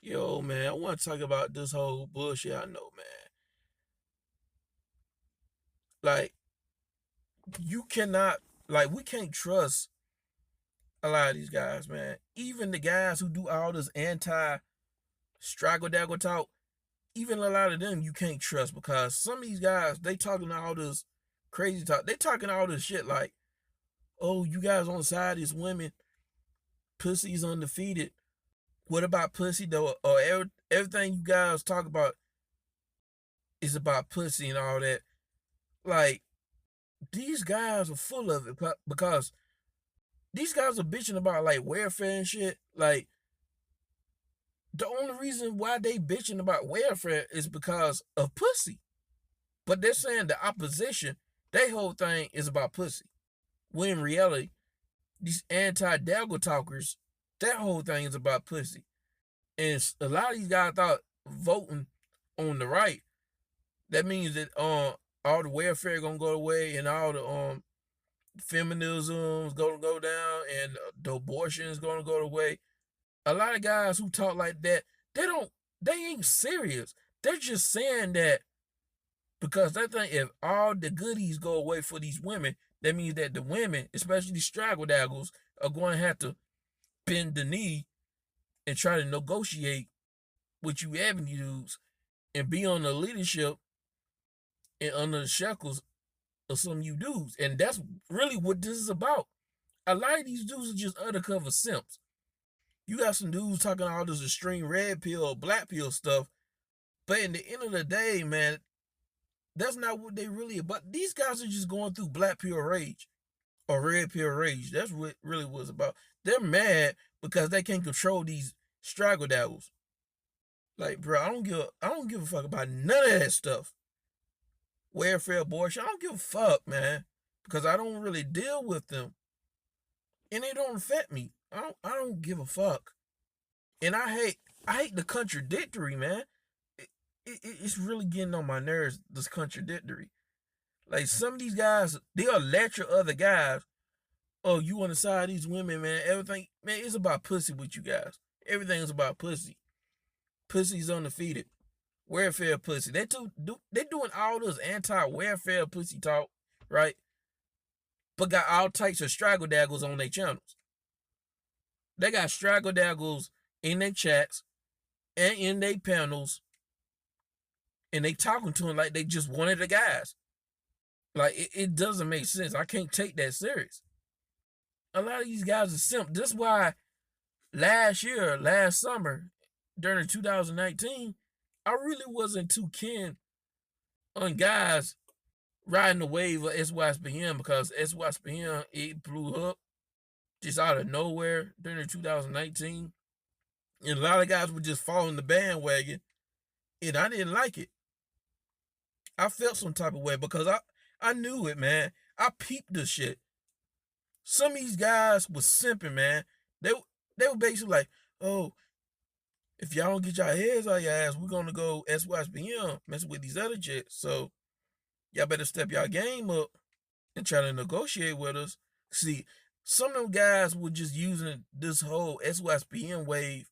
Yo, man, I want to talk about this whole bullshit. I know, man. Like, you cannot, we can't trust a lot of these guys, man. Even the guys who do all this anti straggle daggle talk, even a lot of them you can't trust because some of these guys, they talking all this crazy talk. They talking all this shit like, oh, you guys on the side of these women, pussy's undefeated. What about pussy though? Or everything you guys talk about is about pussy and all that. Like, these guys are full of it because these guys are bitching about like welfare and shit. Like, the only reason why they bitching about welfare is because of pussy. But they're saying the opposition, their whole thing is about pussy. When in reality, these anti-daggle talkers, their whole thing is about pussy. And a lot of these guys thought voting on the right, that means that all the welfare gonna go away and all the feminism is gonna go down and the abortion is gonna go away. A lot of guys who talk like that, they ain't serious. They're just saying that because they think if all the goodies go away for these women, that means that the women, especially the straggle daggles, are going to have to bend the knee and try to negotiate with you avenues and be on the leadership and under the shackles of some of you dudes. And that's really what this is about. A lot of these dudes are just undercover simps. You got some dudes talking all this extreme red pill or black pill stuff, but in the end of the day, man, that's not what they really about. These guys are just going through black pill rage or red pill rage. That's what really was about. They're mad because they can't control these straggle daggles. Like, bro, I don't give a fuck about none of that stuff. Welfare, abortion, I don't give a fuck, man, because I don't really deal with them, and they don't affect me. I don't give a fuck, and I hate the contradictory, man. It's really getting on my nerves. This contradictory, like some of these guys, they'll lecture other guys. Oh, you on the side of these women, man? Everything, man, it's about pussy with you guys. Everything is about pussy. Pussy's undefeated. Welfare pussy. They doing all this anti-welfare pussy talk, right? But got all types of straggle daggles on their channels. They got straggle daggles in their chats and in their panels, and they talking to them like they just one of the guys. Like, it doesn't make sense. I can't take that serious. A lot of these guys are simp. That's why last summer, during 2019, I really wasn't too keen on guys riding the wave of SYSBM because SYSBM, it blew up just out of nowhere during 2019. And a lot of guys were just following the bandwagon, and I didn't like it. I felt some type of way because I knew it, man. I peeped this shit. Some of these guys was simping, man. They were basically like, oh, if y'all don't get y'all heads out your ass, we're gonna go SYSBM messing with these other jets. So y'all better step y'all game up and try to negotiate with us. See, some of them guys were just using this whole SYSBM wave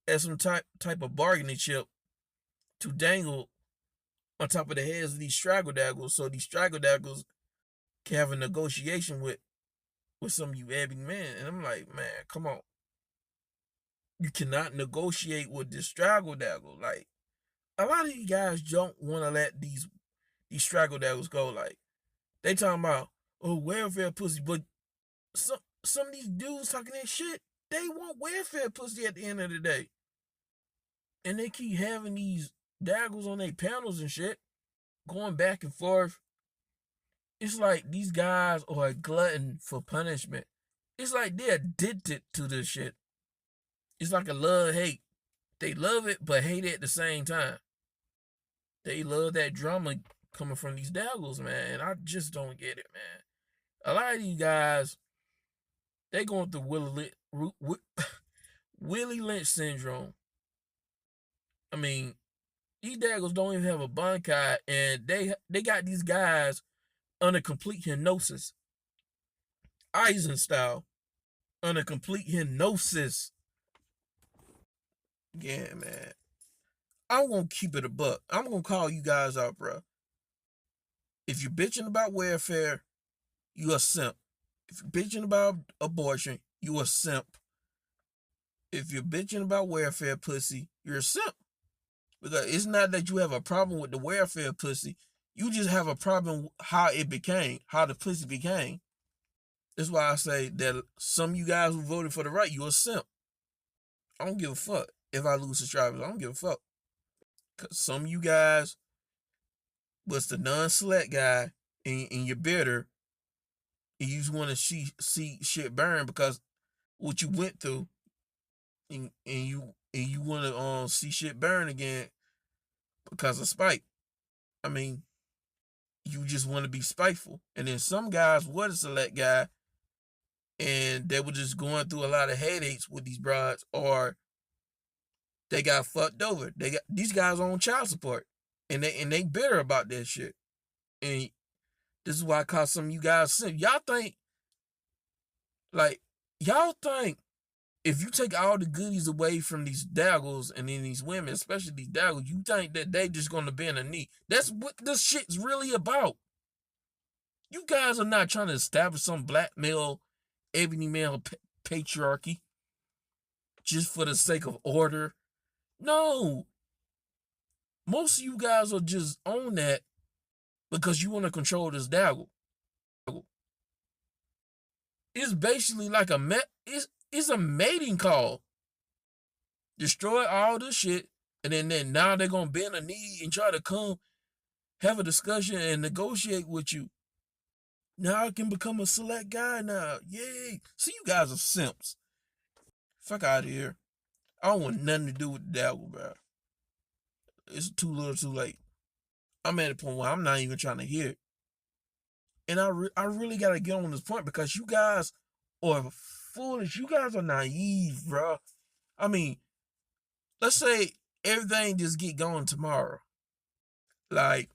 as some type of bargaining chip to dangle on top of the heads of these straggle daggles, so these straggle daggles can have a negotiation with some of you ebbing men. And I'm like, man, come on. You cannot negotiate with this straggle daggle. Like, a lot of these guys don't want to let these straggle daggles go. Like, they talking about, oh, welfare pussy, but some of these dudes talking that shit, they want welfare pussy at the end of the day. And they keep having these daggles on their panels and shit, going back and forth. It's like these guys are a glutton for punishment. It's like they're addicted to this shit. It's like a love-hate. They love it, but hate it at the same time. They love that drama coming from these daggles, man. I just don't get it, man. A lot of these guys, they going through Willie Lynch syndrome. I mean, these daggles don't even have a bunkai, and they got these guys under complete hypnosis. Eisen style. Under complete hypnosis. Yeah, man. I'm gonna keep it a buck. I'm gonna call you guys out, bro. If you're bitching about welfare, you a simp. If you're bitching about abortion, you a simp. If you're bitching about welfare pussy, you're a simp. Because it's not that you have a problem with the welfare pussy. You just have a problem how it became, how the pussy became. That's why I say that some of you guys who voted for the right, you a simp. I don't give a fuck if I lose subscribers. I don't give a fuck. Cause some of you guys was the non-select guy and you're bitter and you just want to see shit burn because what you went through and you want to see shit burn again because of spite. I mean, you just want to be spiteful. And then some guys were the select guy and they were just going through a lot of headaches with these broads, or they got fucked over. They got these guys on child support, and they bitter about that shit. And this is why I call some of you guys simp. Like y'all think if you take all the goodies away from these daggles and then these women, especially these daggles, you think that they just gonna bend a knee. That's what this shit's really about. You guys are not trying to establish some black male, ebony male patriarchy just for the sake of order. No. Most of you guys are just on that because you want to control this daggle. It's basically like it's a mating call. Destroy all this shit, and then now they're gonna bend a knee and try to come have a discussion and negotiate with you. Now I can become a select guy now. Yay. See, you guys are simps. Fuck out of here. I don't want nothing to do with the daggle, bro. It's too little too late. I'm at a point where I'm not even trying to hear it. And I really got to get on this point because you guys are foolish. You guys are naive, bro. I mean, let's say everything just get going tomorrow. Like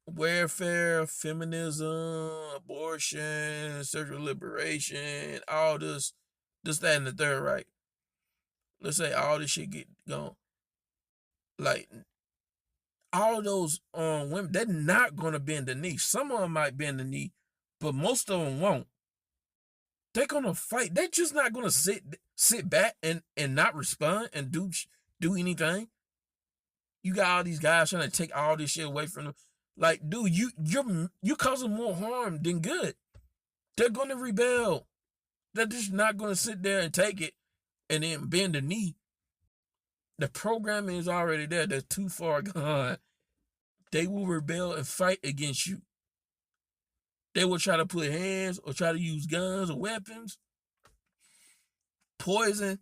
welfare, feminism, abortion, sexual liberation, all this, that, and the third, right? Let's say all this shit get gone. Like all those women, they're not gonna bend the knee. Some of them might bend the knee, but most of them won't. They're gonna fight. They're just not gonna sit back and not respond and do anything. You got all these guys trying to take all this shit away from them. Like, dude, you're causing more harm than good. They're gonna rebel. They're just not gonna sit there and take it and then bend the knee. The programming is already there. They're too far gone. They will rebel and fight against you. They will try to put hands or try to use guns or weapons, poison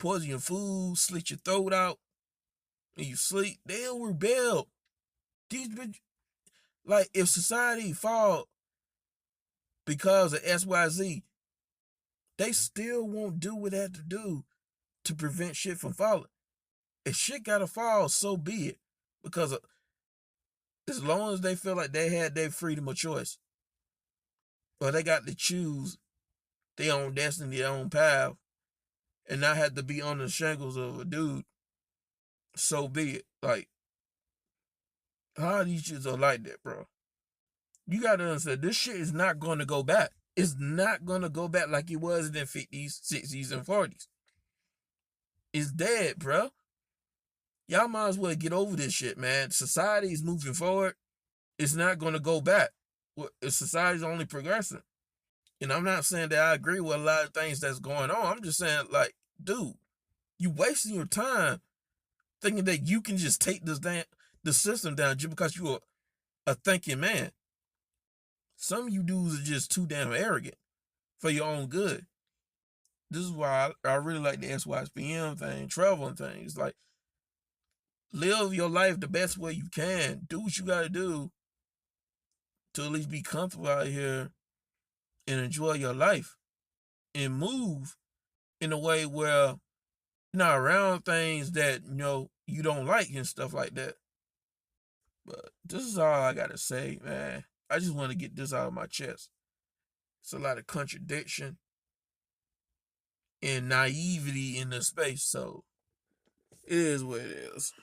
your food, slit your throat out, and you sleep. They'll rebel. These bitches, like if society fall because of XYZ, they still won't do what they have to do to prevent shit from falling. If shit gotta fall, so be it. Because as long as they feel like they had their freedom of choice, or they got to choose their own destiny, their own path, and not have to be on the shackles of a dude, so be it. Like, how these shits are like that, bro? You gotta understand, this shit is not gonna go back. It's not gonna go back like it was in the 50s, 60s, and 40s. It's dead, bro. Y'all might as well get over this shit, man. Society is moving forward. It's not gonna go back. Society's only progressing. And I'm not saying that I agree with a lot of things that's going on. I'm just saying, like, dude, you wasting your time thinking that you can just take the system down just because you're a thinking man. Some of you dudes are just too damn arrogant for your own good. This is why I really like the SYSBM thing, traveling things. Like, live your life the best way you can. Do what you gotta do to at least be comfortable out here and enjoy your life. And move in a way where you're not around things that, you don't like and stuff like that. But this is all I gotta say, man. I just want to get this out of my chest. It's a lot of contradiction and naivety in the space, so It is what it is.